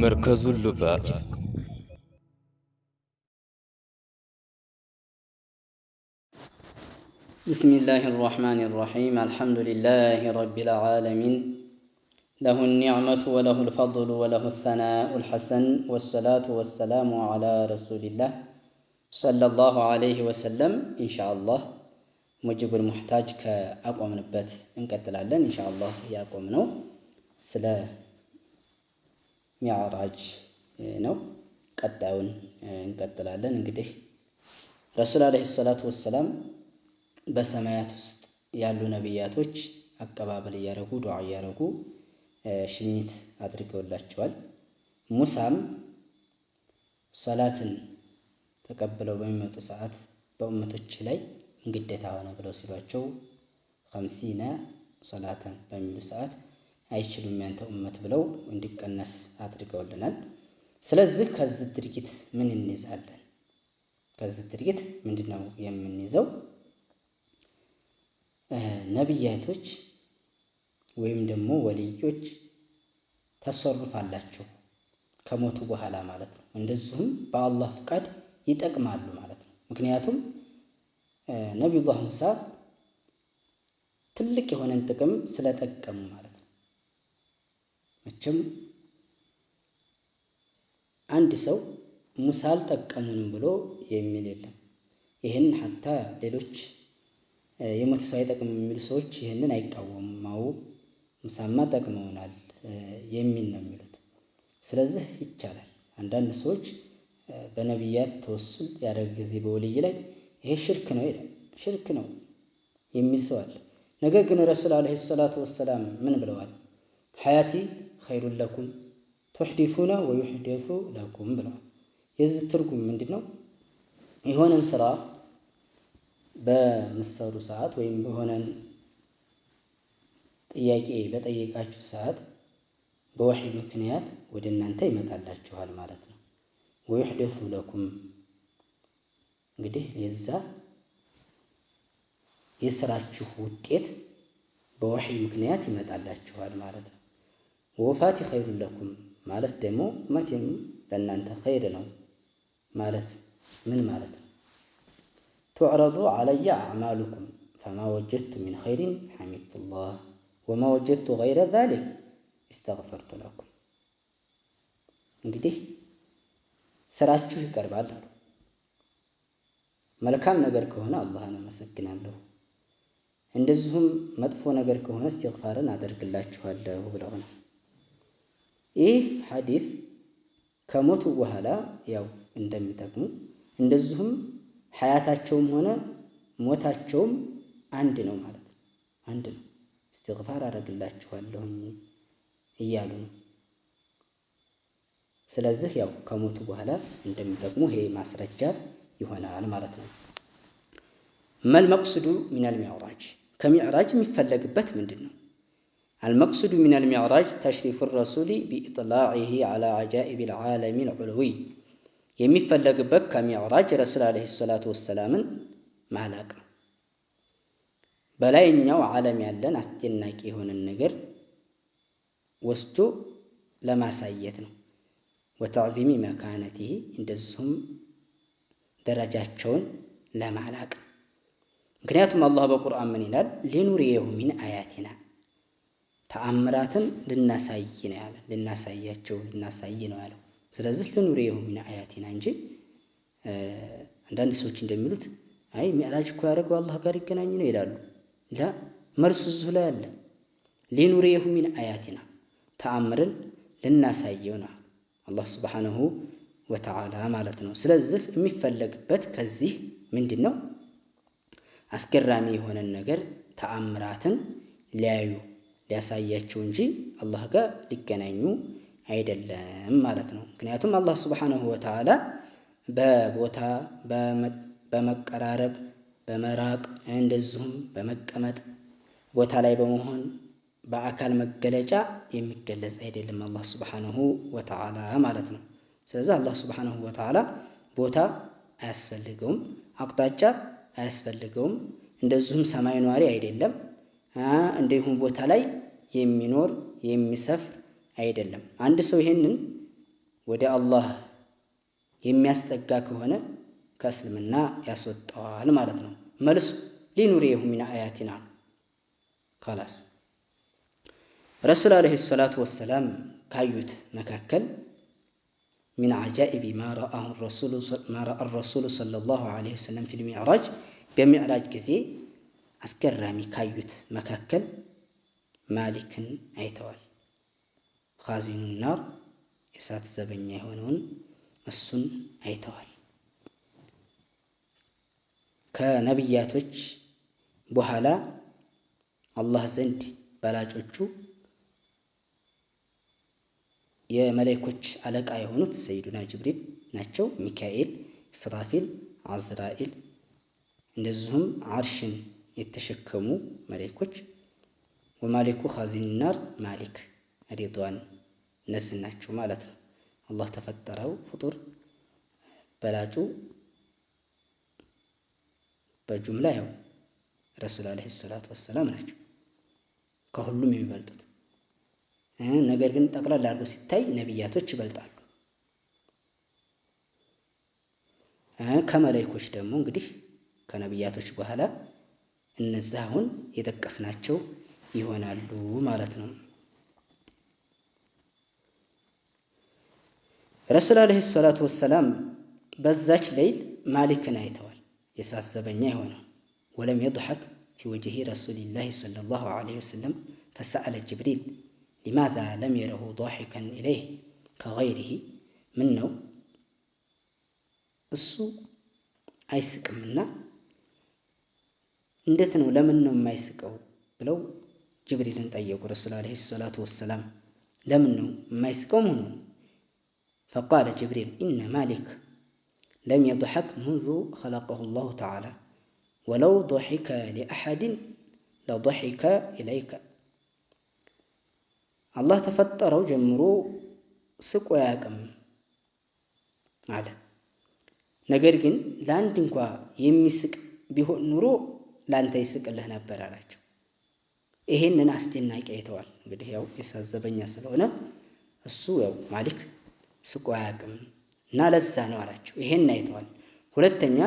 مركز اللباب. بسم الله الرحمن الرحيم. الحمد لله رب العالمين، له النعمة وله الفضل وله الثناء الحسن، والصلاة والسلام على رسول الله صلى الله عليه وسلم. إن شاء الله مجيب المحتاج كأقوم نبات انقتل علن إن شاء الله يقوم نو سلا معراج نو قداون انقتل علن انقده رسول عليه الصلاة والسلام በሰማያት ውስጥ ያሉ ነብያቶች አቀባበል ያረጉ ዱዓ ያረጉ ሽኝት አድርገውላቸዋል። ሙሳም ሰላትን ተቀበለው በሚመጡ ሰዓት በኡመቶች ላይ እንግዴታ ሆነ ብለው ሲሏቸው 50 ሰላትን በሚሉ ሰዓት አይችሉም ያንተ ኡመት ብለው እንዲቀነስ አድርገውልናል። ስለዚህ ከዚህ ድርጊት ምን እንይዛለን? ከዚህ ድርጊት ምንድነው የምንይዘው? ነብያቶች ወይም ደግሞ ወልዮች ተሰሩፍ አላቸው ከሞቱ በኋላ ማለት ነው። እንደዚሁም በአላህ ፍቃድ ይጠቅማሉ ማለት ነው። ምክንያቱም ነብዩላህ ሙሳ ትልቅ የሆነን ጥቅም ስለጠቀሙ ማለት ነው። መቼም አንድ ሰው ሙሳ አልጠቀሙንም ብሎ የሚል የለም። ይሄን ሐታ ሌሎች የሞተ ሰው አይጠቅም የሚሉ ሰዎች ይሄንን አይቃወሙም። ሙሳማ ጠቅመውናል የሚል ነው የሚሉት። ስለዚህ ይቻላል። አንዳንድ ሰዎች በነብያት ተወሱል ያደረገ ጊዜ በወልይ ላይ ይሄ ሽርክ ነው ይላል። ሽርክ ነው የሚል ሰው አለ። ነገር ግን ረሱል አለይሂ ሰላቱ ወሰላም ምን ብለዋል? ሐያቲ ኸይሩን ለኩም ተሕዲሱና ወይሕዲሱ ለኩም ብለዋል። የዚህ ትርጉም ምንድነው? የሆነን ስራ በመሰሩ ሰዓት ወይም በሆነን ጥያቄ በጠየቃችሁ ሰዓት በወህይ ምክንያት ወደ እናንተ ይመጣላችኋል ማለት ነው። ወይሕዲሱ ለኩም እንግዲህ የዛ የስራችሁ ውጤት በወህይ ምክንያት ይመጣላችኋል ማለት ነው። ወፋቲ ኸይሩን ለኩም ማለት ደግሞ መቼም ለእናንተ ኸይር ነው ማለት ምን ማለት ነው? تعرض علي أعمالكم فما وجدت من خير حمدت الله وما وجدت غير ذلك استغفرت لكم። እንግዲህ ስራችሁ ይቀርባል አሉ። መልካም ነገር ከሆነ አላህን አመሰግናለሁ፣ እንደዚሁም መጥፎ ነገር ከሆነ እስትግፋርን አደርግላችኋለሁ ብለው ነው። ይህ ሐዲስ ከሞቱ በኋላ ያው እንደሚጠቅሙ እንደዚሁም ሐያታቸውም ሆነ ሞታቸውም አንድ ነው ማለት ነው። አንድ ነው። እስትግፋር አደርግላችኋለሁ እያሉ ነው። ስለዚህ ያው ከሞቱ በኋላ እንደሚጠቅሙ ይሄ ማስረጃ ይሆናል ማለት ነው። መል መቅሱዱ ሚነል ሚዕራጅ ከሚዕራጅ የሚፈለግበት ምንድነው? አልመቅሱዱ ሚነል ሚዕራጅ ተሽሪፉ ረሱሊ ቢኢጥላዒሂ ዐላ ዐጃኢቢል ዓለሚል ዑሉዊ የሚፈለግበት ከሚዕራጅ ረሱል አለይሂ ሰላቱ ወሰላምን ማላቅ ነው። በላይኛው ዓለም ያለን አስደናቂ የሆነን ነገር ወስዶ ለማሳየት ነው። ወተዕዚሚ መካነቲሂ እንደዚሁም ደረጃቸውን ለማላቅ። ምክንያቱም አላህ በቁርአን ምን ይላል? ሊኑሪየሁ ሚን አያቲና ተአምራትን ልናሳይ ነው ያለ። ልናሳያቸው ልናሳይ ነው ያለው። ስለዚህ ሊኑሪየሁ ሚን አያቲና እንጂ አንዳንድ ሰዎች እንደሚሉት አይ ሚዕራጅ እኮ ያደረገው አላህ ጋር ይገናኝ ነው ይላሉ። ላ መልሱ እዚሁ ላይ አለ። ሊኑሪየሁ ሚን አያቲና ተአምርን ልናሳየው ነው አላህ ሱብሓነሁ ወተዓላ ማለት ነው። ስለዚህ የሚፈለግበት ከዚህ ምንድነው? አስገራሚ የሆነን ነገር ተአምራትን ሊያዩ ሊያሳያቸው እንጂ አላህ ጋር ሊገናኙ አይደለም ማለት ነው። ምክንያቱም አላህ ሱብሓነሁ ወተዓላ በቦታ በመቀራረብ በመራቅ እንደዚሁም በመቀመጥ ቦታ ላይ በመሆን በአካል መገለጫ የሚገለጽ አይደለም አላህ ሱብሓነሁ ወተዓላ ማለት ነው። ስለዚህ አላህ ሱብሓነሁ ወተዓላ ቦታ አያስፈልገውም፣ አቅጣጫ አያስፈልገውም፣ እንደዚሁም ሰማይ ኗሪ አይደለም፣ እንዲሁም ቦታ ላይ የሚኖር የሚሰፍር አይደለም። አንድ ሰው ይሄንን ወደ አላህ የሚያስጠጋ ከሆነ ከእስልምና ያስወጣዋል ማለት ነው። መልሱ ሊኑሪየሁ ሚን አያቲና خلاص። ረሱል አለይሂ ሰላቱ ወሰላም ካዩት መካከል ሚን አጃኢቢ ማ ረአሁ ረሱሉ ሰለላሁ ዐለይሂ ወሰለም ፊል ሚዕራጅ በሚዕራጅ ጊዜ አስገራሚ ካዩት መካከል ማሊክን አይተዋል። ኻዚኑን ናር የእሳት ዘበኛ የሆነውን እሱን አይተዋል። ከነቢያቶች በኋላ አላህ ዘንድ በላጮቹ የመላእክቶች አለቃ የሆኑት ሰይዱና ጅብሪል ናቸው። ሚካኤል፣ እስራፊል፣ አዝራኢል እንደዚሁም አርሽን የተሸከሙ መላእክቶች ወማሊኩ ኻዚን ናር ማሊክ ሪድዋን እነዚህ ናቸው ማለት ነው። አላህ ተፈጠረው ፍጡር በላጩ በጁምላ ያው ረሱል አለይሂ ሰላቱ ወሰላም ናቸው ከሁሉም የሚበልጡት። ነገር ግን ጠቅላላ አድርጎ ሲታይ ነቢያቶች ይበልጣሉ። ከመላእክቶች ደግሞ እንግዲህ ከነቢያቶች በኋላ እነዚህ አሁን የጠቀስናቸው ይሆናሉ ማለት ነው። ረሱል አለይሂ ሰላቱ ወሰላም በዛች ሌሊት ማሊክን አይተዋል፣ የእሳት ዘበኛ የሆነው። ወለም የضحክ ፊ ወጅሂ ረሱሊላሂ ሰለላሁ ዐለይሂ ወሰለም ፈሰአለ ጅብሪል ሊማዛ ለም የረሁ ضاحከን ኢለይህ ከገይሪሂ። ምን ነው እሱ አይስቅምና እንዴት ነው ለምን ነው የማይስቀው ብለው ጅብሪልን ጠየቁ። ረሱል አለይሂ ሰላቱ ወሰላም ለምን ነው የማይስቀው መሆኑ? ፈቃለ ጅብሪል ኢነ ማሊክ ለም የضحክ ሙንዙ ኸለቀሁ ላሁ ተዓላ ወለው ضحከ ሊአሐድን ለضحከ ኢለይከ። አላህ ተፈጠረው ጀምሮ ስቆ አያውቅም አለ። ነገር ግን ለአንድ እንኳ የሚስቅ ቢሆን ኑሮ ላንተ ይስቅልህ ነበር አላቸው። ይሄንን አስደናቂ አይተዋል። እንግዲህ ያው የእሳት ዘበኛ ስለሆነ እሱ ያው ማሊክ ስቆ አያውቅም እና ለዛ ነው አላቸው። ይሄን አይተዋል። ሁለተኛ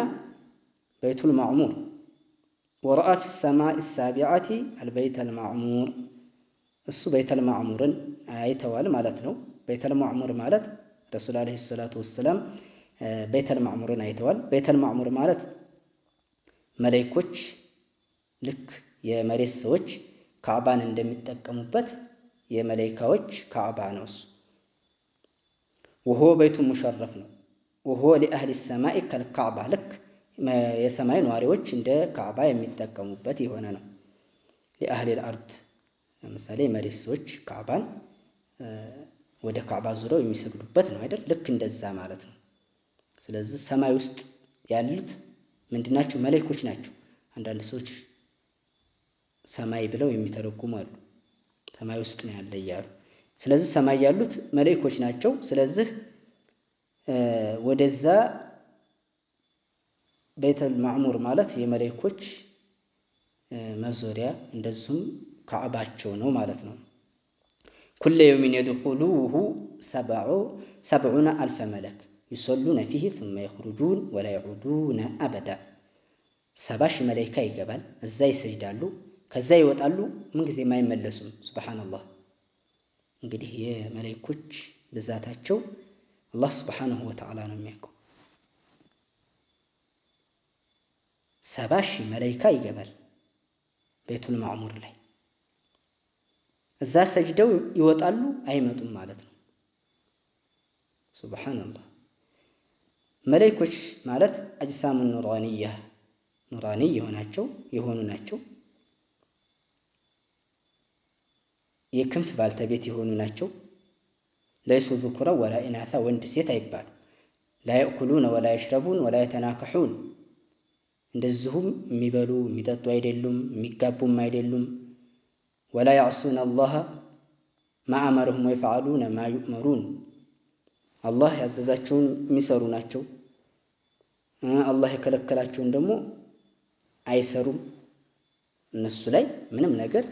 በይቱል ማዕሙር ወረአ ፊ ሰማኢ ሳቢዐቲ አልበይተል ማዕሙር፣ እሱ በይተል ማዕሙርን አይተዋል ማለት ነው። በይተል ማዕሙር ማለት ረሱል አለይሂ ሰላቱ ወሰላም በይተል ማዕሙርን አይተዋል። በይተል ማዕሙር ማለት መላእክቶች ልክ የመሬት ሰዎች ካዕባን እንደሚጠቀሙበት የመላእክቶች ካዕባ ነው እሱ። ወሆ በይቱ ሙሸረፍ ነው። ወሆ ሊአህሊ ሰማኢ ከልካዕባ፣ ልክ የሰማይ ነዋሪዎች እንደ ካዕባ የሚጠቀሙበት የሆነ ነው። ሊአህሊ አልአርድ ለምሳሌ የመሬት ሰዎች ካዕባን ወደ ካዕባ ዙረው የሚሰግዱበት ነው አይደል? ልክ እንደዛ ማለት ነው። ስለዚህ ሰማይ ውስጥ ያሉት ምንድናቸው? መላእክቶች ናቸው። አንዳንድ ሰዎች ሰማይ ብለው የሚተረጉሙ አሉ። ሰማይ ውስጥ ነው ያለ እያሉ። ስለዚህ ሰማይ ያሉት መላእክቶች ናቸው። ስለዚህ ወደዛ በይተል ማዕሙር ማለት የመላእክቶች መዞሪያ እንደዚሁም ካዕባቸው ነው ማለት ነው። ኩለ የውሚን የድኹሉሁ ሰብዑነ አልፈ መለክ ዩሰሉነ ፊህ ثመ የኽሩጁን ወላ የዑዱነ አበዳ። 70 ሺህ መላኢካ ይገባል፣ እዛ ይሰጅዳሉ፣ ከዛ ይወጣሉ፣ ምንጊዜም አይመለሱም። ሱብሓነላህ። እንግዲህ የመላኢኮች ብዛታቸው አላህ ሱብሓነሁ ወተዓላ ነው የሚያውቀው። 70 ሺህ መላኢካ ይገባል ቤቱል ማዕሙር ላይ፣ እዛ ሰጅደው ይወጣሉ፣ አይመጡም ማለት ነው። ሱብሓነላህ። መላኢኮች ማለት አጅሳሙ ኑራንያ ኑራኒ የሆኑ ናቸው። የክንፍ ባልተቤት የሆኑ ናቸው። ለይሱ ዙኩራ ወላ ኢናሳ፣ ወንድ ሴት አይባሉ። ላ የእኩሉነ ወላ የሽረቡን ወላ የተናከሑን፣ እንደዚሁም የሚበሉ የሚጠጡ አይደሉም፣ የሚጋቡም አይደሉም። ወላ ያዕሱነ አላህ ማ አመረሁም ወየፍዐሉነ ማ ዩእመሩን፣ አላህ ያዘዛቸውን የሚሰሩ ናቸው። አላህ የከለከላቸውን ደግሞ አይሰሩም። እነሱ ላይ ምንም ነገር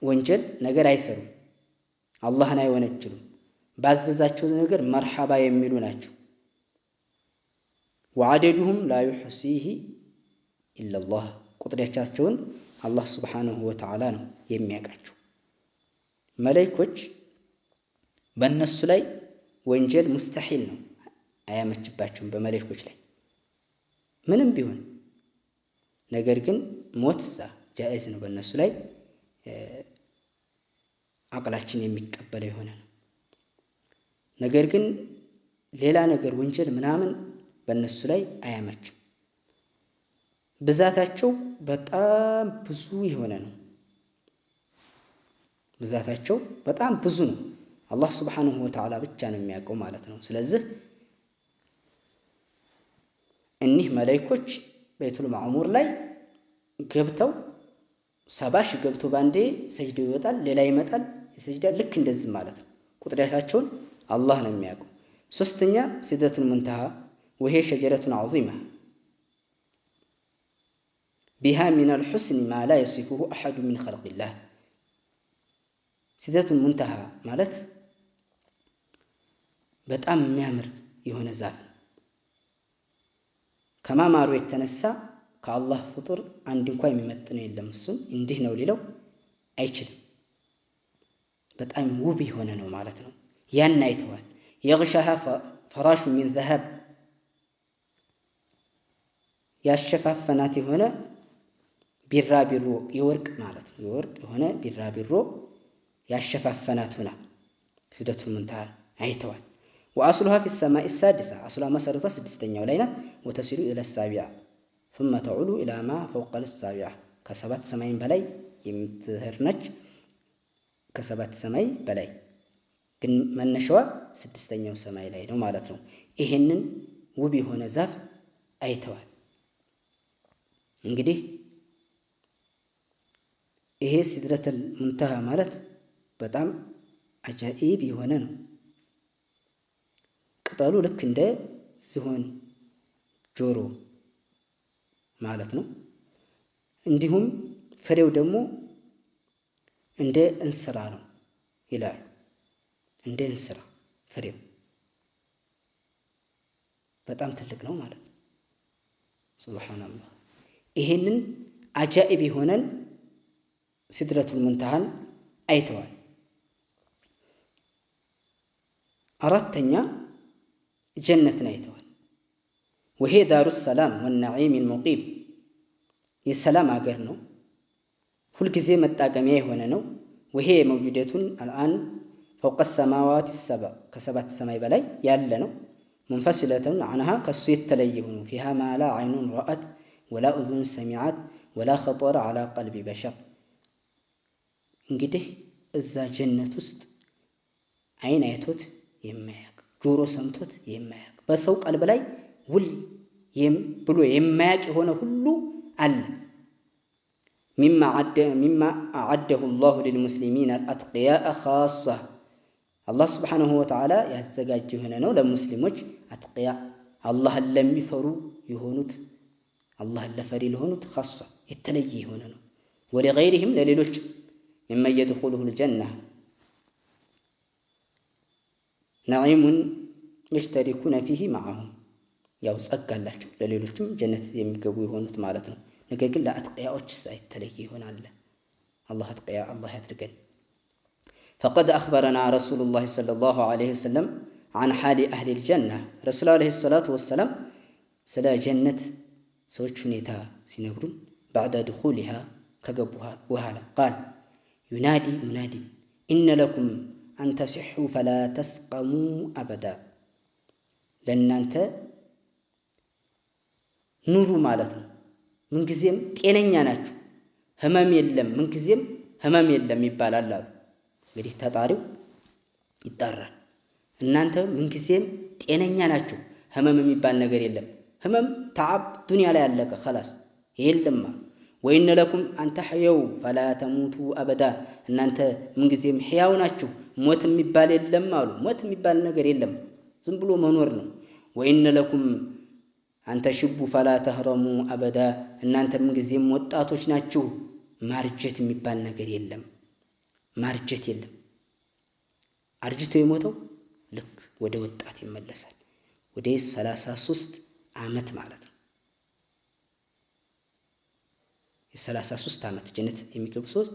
ወንጀል ነገር አይሰሩም። አላህን አይወነጅሉም። ባዘዛቸው ነገር መርሐባ የሚሉ ናቸው። ወዐደዱሁም ላ ዩሕሲሂ ኢለላህ ቁጥራቸውን አላህ ሱብሓነሁ ወተዓላ ነው የሚያውቃቸው። መላእክቶች በእነሱ ላይ ወንጀል ሙስተሒል ነው፣ አያመችባቸውም በመላእክቶች ላይ ምንም ቢሆን። ነገር ግን ሞት ጃኢዝ ነው በእነሱ ላይ አቅላችን የሚቀበለው የሆነ ነው። ነገር ግን ሌላ ነገር ወንጀል ምናምን በእነሱ ላይ አያመችም። ብዛታቸው በጣም ብዙ የሆነ ነው። ብዛታቸው በጣም ብዙ ነው። አላህ ሱብሓነሁ ወተዓላ ብቻ ነው የሚያውቀው ማለት ነው። ስለዚህ እኒህ መላእክቶች በይቱል ማዕሙር ላይ ገብተው 70 ሺህ ገብቶ ባንዴ ሰጅደው ይወጣል፣ ሌላ ይመጣል የሰጅዳ ልክ እንደዚህ ማለት ነው። ቁጥራቸውን አላህ ነው የሚያውቀው። ሶስተኛ ሲድረቱል ሙንተሃ ወሄ ሸጀረቱን ዐዚማ ቢሃ ሚነል ሑስኒ ማ ላ የሲፉሁ አሐዱ ሚን ኸልቂላህ። ሲድረቱል ሙንተሃ ማለት በጣም የሚያምር የሆነ ዛፍ ነው። ከማማሩ የተነሳ ከአላህ ፍጡር አንድ እንኳን የሚመጥነው የለም። እሱም እንዲህ ነው ሊለው አይችልም። በጣም ውብ የሆነ ነው ማለት ነው። ያን አይተዋል። የግሻሃ ፈራሹ ሚን ዘሀብ ያሸፋፈናት የሆነ ቢራቢሮ የወርቅ ማለት ነው። የወርቅ የሆነ ቢራቢሮ ያሸፋፈናት ሆና ሲድረቱል ሙንተሃ አይተዋል። ወአስሉሃ ፊ ሰማኢ ሳዲሳ አስሏ መሰረቷ ስድስተኛው ላይ ናት። ወተሲሉ ኢለ ሳቢዓ ثم ተዑሉ ኢላ ማ ፈውቀ ሳቢዓ ከሰባት ሰማይን በላይ የምትሄድ ነች። ከሰባት ሰማይ በላይ ግን መነሻዋ ስድስተኛው ሰማይ ላይ ነው ማለት ነው። ይሄንን ውብ የሆነ ዛፍ አይተዋል። እንግዲህ ይሄ ሲድረቱል ሙንተሃ ማለት በጣም አጃኢብ የሆነ ነው። ቅጠሉ ልክ እንደ ዝሆን ጆሮ ማለት ነው። እንዲሁም ፍሬው ደግሞ እንደ እንስራ ነው ይላሉ። እንደ እንስራ ፍሬው በጣም ትልቅ ነው ማለት ነው። ሱብሃንአላህ። ይሄንን አጃኢብ የሆነን ሲድረቱል ሙንተሃን አይተዋል። አራተኛ ጀነትን አይተዋል። ወሄ ዳሩ ሰላም ወነዒም ልሙቂም የሰላም አገር ነው፣ ሁልጊዜ መጣቀሚያ የሆነ ነው። ወሄ መውጁደቱን አልአን ፈውቀ ሰማዋት ሰበዕ ከሰባት ሰማይ በላይ ያለ ነው። ሙንፈሲለቱን አንሃ ከሱ የተለየ ሆኖ ፊሃ ማ ላ ዐይኑን ረአት ወላ ኡዙን ሰሚዐት ወላ ኸጠረ ዐላ ቀልቢ በሸር። እንግዲህ እዛ ጀነት ውስጥ አይን አይቶት የማያውቅ ጆሮ ሰምቶት የማያውቅ በሰው ቀልብ ላይ ውል ብሎ የማያውቅ የሆነ ሁሉ አለ። ሚማ አዐደሁ ላሁ ሊልሙስሊሚን አልአትቅያእ ኻሳ አላህ ስብሓነሁ ወተዓላ ያዘጋጀ የሆነ ነው ለሙስሊሞች አትቅያ አላህን ለሚፈሩ የሆኑት አላህን ለፈሪ ለሆኑት ኻሳ የተለየ የሆነ ነው። ወሊገይሪህም ለሌሎችም ሚመን የድኹሉሁል ጀና ነዒሙን የሽተሪኩነ ፊሂ መዐሁም ያው ጸጋ አላቸው ለሌሎችም ጀነት የሚገቡ የሆኑት ማለት ነው። ነገር ግን ለአትቅያዎች የተለየ ይሆናል። አላህ አትቅያ አላህ ያድርገን። ፈቀድ አኽበረና ረሱሉላህ ሰለላሁ ዐለይሂ ወሰለም አን ሓሊ አህሊል ጀና ረሱሉ ዐለይሂ ሰላቱ ወሰላም ስለ ጀነት ሰዎች ሁኔታ ሲነግሩን ባዕደ ድኹሊሃ ከገቡ በኋላ ቃል ዩናዲ ሙናዲ ኢነ ለኩም አን ተሲሑ ፈላ ተስቀሙ አበዳ ለእናንተ ኑሩ ማለት ነው። ምንጊዜም ጤነኛ ናችሁ፣ ህመም የለም፣ ምንጊዜም ህመም የለም ይባላል አሉ። እንግዲህ ተጣሪው ይጣራል። እናንተ ምንጊዜም ጤነኛ ናችሁ፣ ህመም የሚባል ነገር የለም። ህመም ተዓብ ዱንያ ላይ ያለቀ ኸላስ የለማ። ወኢነ ለኩም አን ተሕየው ፈላ ተሙቱ አበዳ እናንተ ምንጊዜም ሕያው ናችሁ፣ ሞት የሚባል የለም አሉ። ሞት የሚባል ነገር የለም፣ ዝም ብሎ መኖር ነው። ወኢነ ለኩም አንተ ሽቡ ፈላ ተህረሙ አበዳ እናንተ ምንጊዜም ወጣቶች ናችሁ፣ ማርጀት የሚባል ነገር የለም። ማርጀት የለም። አርጅቶ የሞተው ልክ ወደ ወጣት ይመለሳል። ወደ 33 ዓመት ማለት ነው። የ33 ዓመት ጀነት የሚገቡ ሰዎች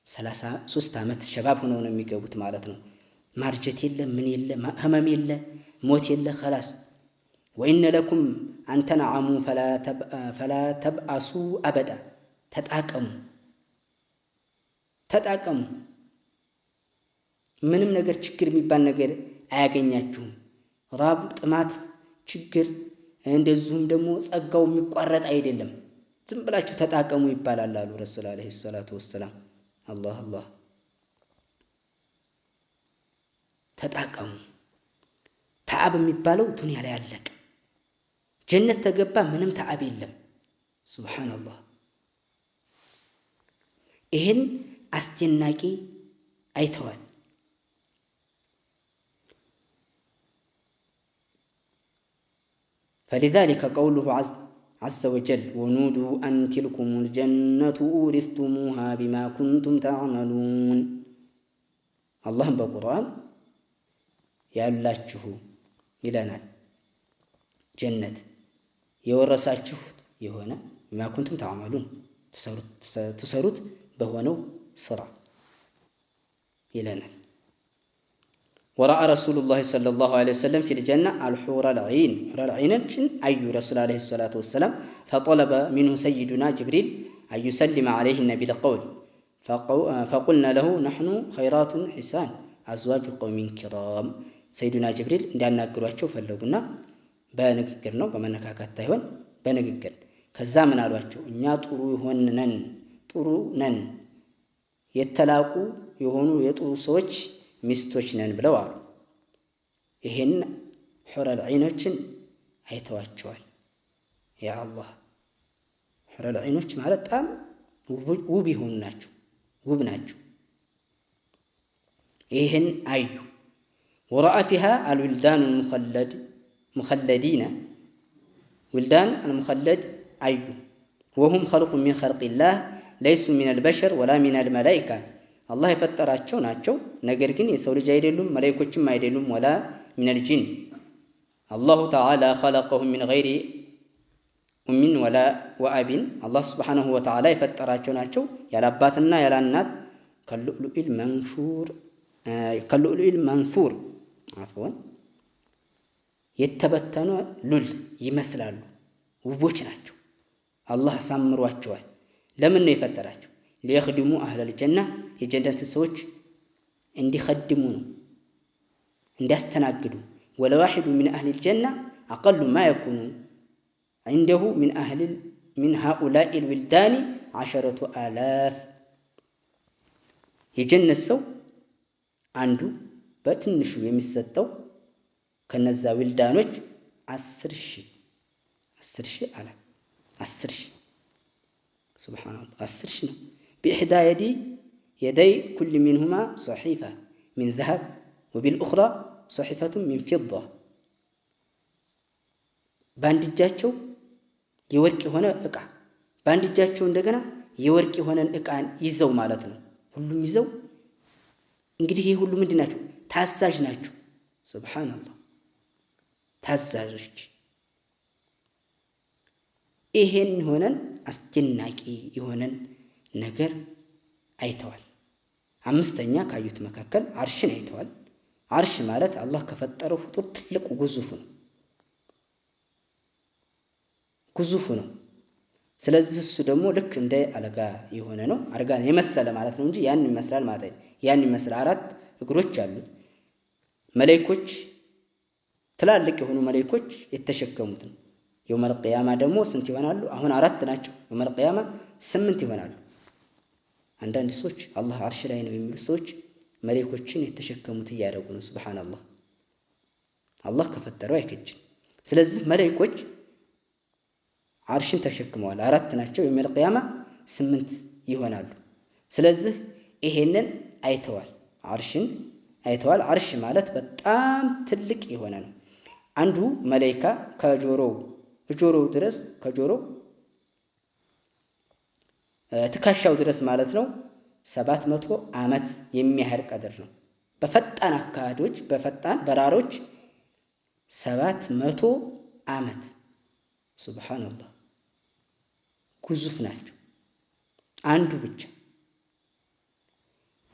33 ዓመት ሸባብ ሆነው ነው የሚገቡት ማለት ነው። ማርጀት የለ፣ ምን የለ፣ ህመም የለ፣ ሞት የለ። خلاص ወኢነ ለኩም አንተንዓሙ ፈላ ተብአሱ አበዳ። ተጣቀሙ። ምንም ነገር ችግር የሚባል ነገር አያገኛችሁም። ራብ፣ ጥማት፣ ችግር እንደዚሁም ደግሞ ጸጋው የሚቋረጥ አይደለም። ዝም ብላችሁ ተጣቀሙ ይባላል አሉ ረሱል አለይሂ ሰላቱ ወሰላም። አላህ ተጣቀሙ። ተዓብ የሚባለው ዱንያ ላይ አለቀ። ጀነት ተገባ ምንም ተዓብ የለም። ሱብሃንአላህ። ይህን አስደናቂ አይተዋል። فلذلك قوله عز وجل ونودوا أن تلكم الجنة أورثتموها بما كنتم تعملون. اللهم بالقرآن ያላችሁ ይለናል። ጀነት የወረሳችሁ የሆነ بما كنتم تعملون ተሰሩት በሆነው ስራ ይለናል። ورأى رسول الله صلى الله عليه وسلم في الجنة الحور العين. حور العين أي رسول عليه الصلاة والسلام فطلب منه سيدنا جبريل أن يسلم عليهن بالقول فقلنا له نحن خيرات حسان أزواج قوم كرام. سيدنا جبريل عندنا نقرأቸው ፈለጉና በንግግር ነው በመነካካት ታይሆን በንግግር ከዛ ምን አሏቸው? እኛ ጥሩ ነን የተላቁ የሆኑ የጥሩ ሰዎች ሚስቶች ነን ብለው አሉ። ይሄን ሑረል ዒኖችን አይተዋቸዋል። ያ አላህ ሑረል ዒኖች ማለት በጣም ውብ የሆኑ ናቸው፣ ውብ ናቸው። ይሄን አዩ። ወረአ ፊሃ አልዊልዳን ሙኸለዲነ ዊልዳን አልሙኸለድ አዩ። ወሁም ኸልቁ ሚን ኸልቂላህ ለይሱ ሚነል በሸር ወላ ሚነል መላኢካ። አላህ የፈጠራቸው ናቸው፣ ነገር ግን የሰው ልጅ አይደሉም፣ መላእክቶችም አይደሉም። ወላ ሚነል ጂን አላሁ ተዓላ ኸለቀሁም ሚን ገይሪ ኡሚን ወላ ወአቢን። አላህ ሱብሓነሁ ወተዓላ የፈጠራቸው ናቸው ያለ አባትና ያለ እናት። ከሉኡሉኢል መንሱር አፍወን የተበተኑ ሉል ይመስላሉ፣ ውቦች ናቸው። አላህ አሳምሯቸዋል። ለምን ነው የፈጠራቸው? ሊየኽድሙ አህለል ጀና የጀነት ሰዎች እንዲኸድሙ ነው፣ እንዲያስተናግዱ። ወለዋሂዱ ሚን አህሊል ጀና አቀሉ ማ የኩኑ ዐንደሁ ሚን ሃኡላኢል ዊልዳኒ 10,000። የጀነት ሰው አንዱ በትንሹ የሚሰጠው ከነዛ ዊልዳኖች 10,000 አለ። 10,000 ሱብሃንአላህ 10,000 ነው። بإحدى يدي كل منهما صحيفة من ذهب وبالأخرى صحيفة من فضة. በአንድ እጃቸው የወርቅ የሆነ ዕቃ በአንድ እጃቸው እንደገና የወርቅ የሆነን ዕቃን ይዘው ማለት ነው። ሁሉም ይዘው እንግዲህ ይሄ ሁሉ ምንድን ናቸው? ታዛዥ ናቸው። ሱብሃንአላህ ታዛዦች። ይሄን ሆነን አስደናቂ የሆነን ነገር አይተዋል። አምስተኛ ካዩት መካከል አርሽን አይተዋል። አርሽ ማለት አላህ ከፈጠረው ፍጡር ትልቁ ግዙፉ ነው። ስለዚህ እሱ ደግሞ ልክ እንደ አልጋ የሆነ ነው። አልጋን የመሰለ ማለት ነው እንጂ ያን ይመስላል ማለት አይደለም። ያን ይመስላል። 4 እግሮች አሉት። መላእክቶች ትላልቅ የሆኑ መላእክቶች የተሸከሙት ነው። የውመል ቂያማ ደግሞ ስንት ይሆናሉ? አሁን 4 ናቸው። የውመል ቂያማ 8 ይሆናሉ። አንዳንድ ሰዎች አላህ አርሽ ላይ ነው የሚሉ ሰዎች መላእክቶችን የተሸከሙት እያደረጉ ነው። ሱብሃንአላህ አላህ ከፈጠረው አይከጅም። ስለዚህ መላእክቶች አርሽን ተሸክመዋል። 4 ናቸው። የውመል ቂያማ 8 ይሆናሉ። ስለዚህ ይሄንን አይተዋል። አርሽን አይተዋል። አርሽ ማለት በጣም ትልቅ የሆነ ነው። አንዱ መላእክት ከጆሮው ድረስ ከጆሮው ትከሻው ድረስ ማለት ነው 700 ዓመት የሚያህል ቀድር ነው። በፈጣን አካሄዶች በፈጣን በራሮች 700 ዓመት ሱብሃንአላህ ግዙፍ ናቸው። አንዱ ብቻ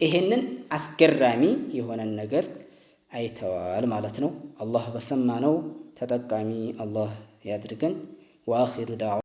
ይሄንን አስገራሚ የሆነን ነገር አይተዋል ማለት ነው። አላህ በሰማነው ተጠቃሚ አላህ ያድርገን። ወአኺሩ ዳዕዋ